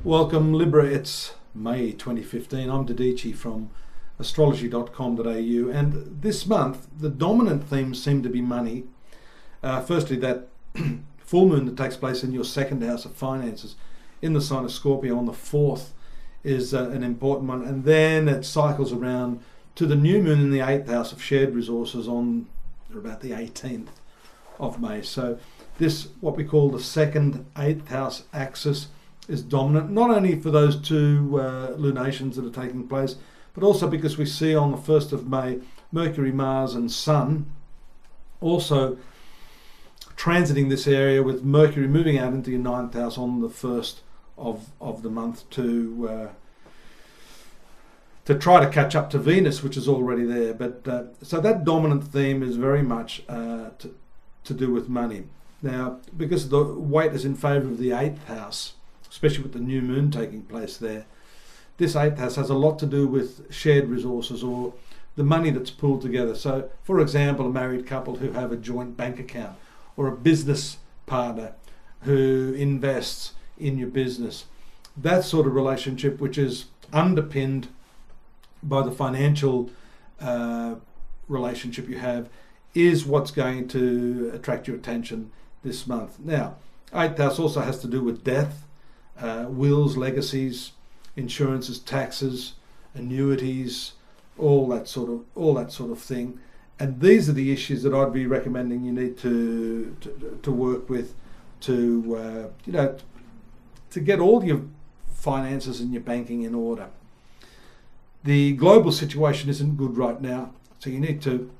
Welcome Libra, it's May 2015. I'm Dadhichi from astrological.com.au, and this month the dominant themes seem to be money. Firstly, that full moon that takes place in your second house of finances in the sign of Scorpio on the 4th is an important one, and then it cycles around to the new moon in the 8th house of shared resources on about the 18th of May. So this, what we call the second 8th house axis, is dominant, not only for those two lunations that are taking place, but also because we see on the 1st of May Mercury, Mars and Sun also transiting this area, with Mercury moving out into your 9th house on the 1st of the month to try to catch up to Venus, which is already there. But so that dominant theme is very much to do with money. Now, because the weight is in favour of the 8th house, especially with the new moon taking place there, this 8th house has a lot to do with shared resources or the money that's pooled together. So, for example, a married couple who have a joint bank account, or a business partner who invests in your business. That sort of relationship, which is underpinned by the financial relationship you have, is what's going to attract your attention this month. Now, 8th house also has to do with death, wills, legacies, insurances, taxes, annuities, all that sort of thing. And these are the issues that I'd be recommending you need to work with to get all your finances and your banking in order. The global situation isn't good right now, so you need to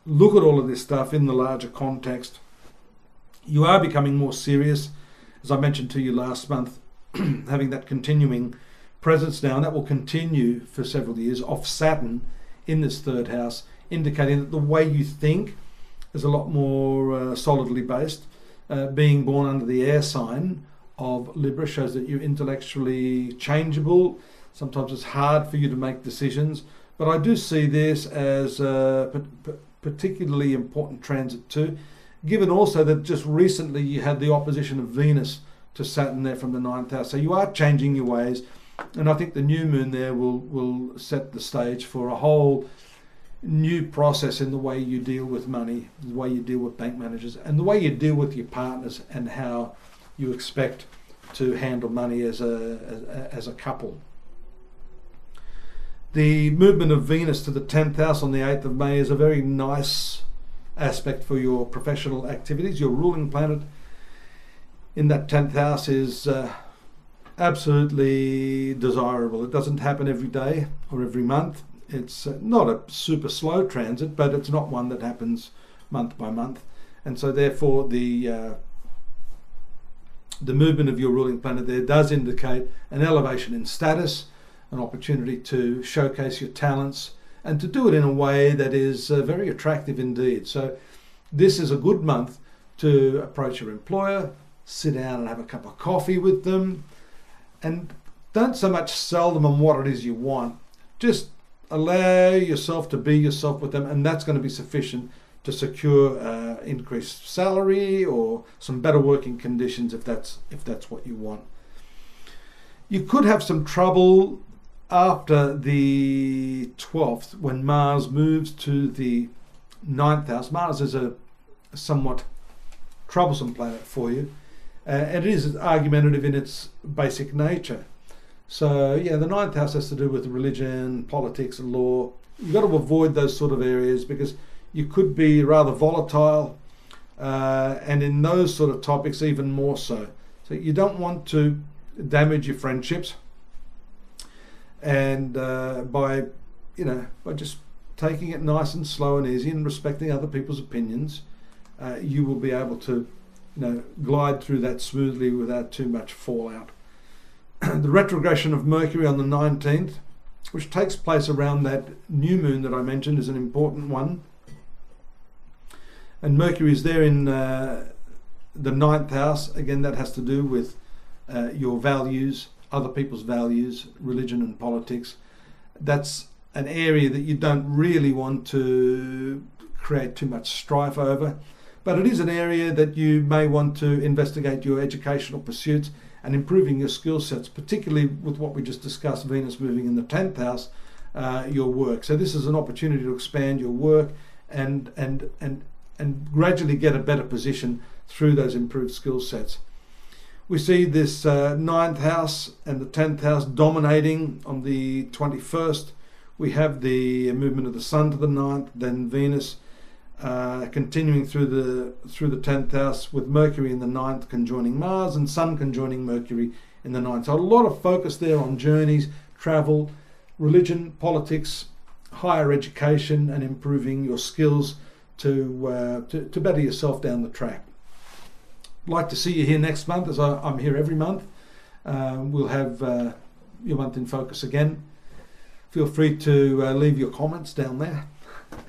look at all of this stuff in the larger context. You are becoming more serious, as I mentioned to you last month, having that continuing presence now, and that will continue for several years, of Saturn in this 3rd house, indicating that the way you think is a lot more solidly based. Being born under the air sign of Libra shows that you're intellectually changeable. Sometimes it's hard for you to make decisions, but I do see this as a particularly important transit too, given also that just recently you had the opposition of Venus to Saturn there from the 9th house. So you are changing your ways, and I think the new moon there will set the stage for a whole new process in the way you deal with money, the way you deal with bank managers, and the way you deal with your partners, and how you expect to handle money as a couple. The movement of Venus to the 10th house on the 8th of May is a very nice aspect for your professional activities. Your ruling planet in that 10th house is absolutely desirable. It doesn't happen every day or every month. It's not a super slow transit, but it's not one that happens month by month. And so therefore the movement of your ruling planet there does indicate an elevation in status, an opportunity to showcase your talents, and to do it in a way that is very attractive indeed. So this is a good month to approach your employer, sit down and have a cup of coffee with them, and don't so much sell them on what it is you want. Just allow yourself to be yourself with them, and that's going to be sufficient to secure increased salary or some better working conditions if that's what you want. You could have some trouble after the 12th when Mars moves to the 9th house. Mars is a somewhat troublesome planet for you, and it is argumentative in its basic nature. So yeah, the 9th house has to do with religion, politics and law. You've got to avoid those sort of areas because you could be rather volatile, and in those sort of topics even more so. So you don't want to damage your friendships, and by just taking it nice and slow and easy and respecting other people's opinions, you will be able to glide through that smoothly without too much fallout. The retrogression of Mercury on the 19th, which takes place around that new moon that I mentioned, is an important one. And Mercury is there in the 9th house. Again, that has to do with your values, other people's values, religion and politics. That's an area that you don't really want to create too much strife over. But it is an area that you may want to investigate your educational pursuits and improving your skill sets, particularly with what we just discussed, Venus moving in the 10th house, your work. So this is an opportunity to expand your work and gradually get a better position through those improved skill sets. We see this 9th house and the 10th house dominating on the 21st. We have the movement of the Sun to the 9th, then Venus continuing through the 10th house, with Mercury in the 9th conjoining Mars and Sun conjoining Mercury in the 9th. So a lot of focus there on journeys, travel, religion, politics, higher education, and improving your skills to better yourself down the track. I'd like to see you here next month, as I'm here every month. We'll have your month in focus again. Feel free to leave your comments down there,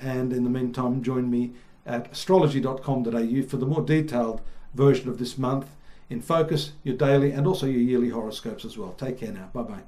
and in the meantime join me at astrology.com.au for the more detailed version of this month in focus, your daily and also your yearly horoscopes as well. Take care now. Bye bye.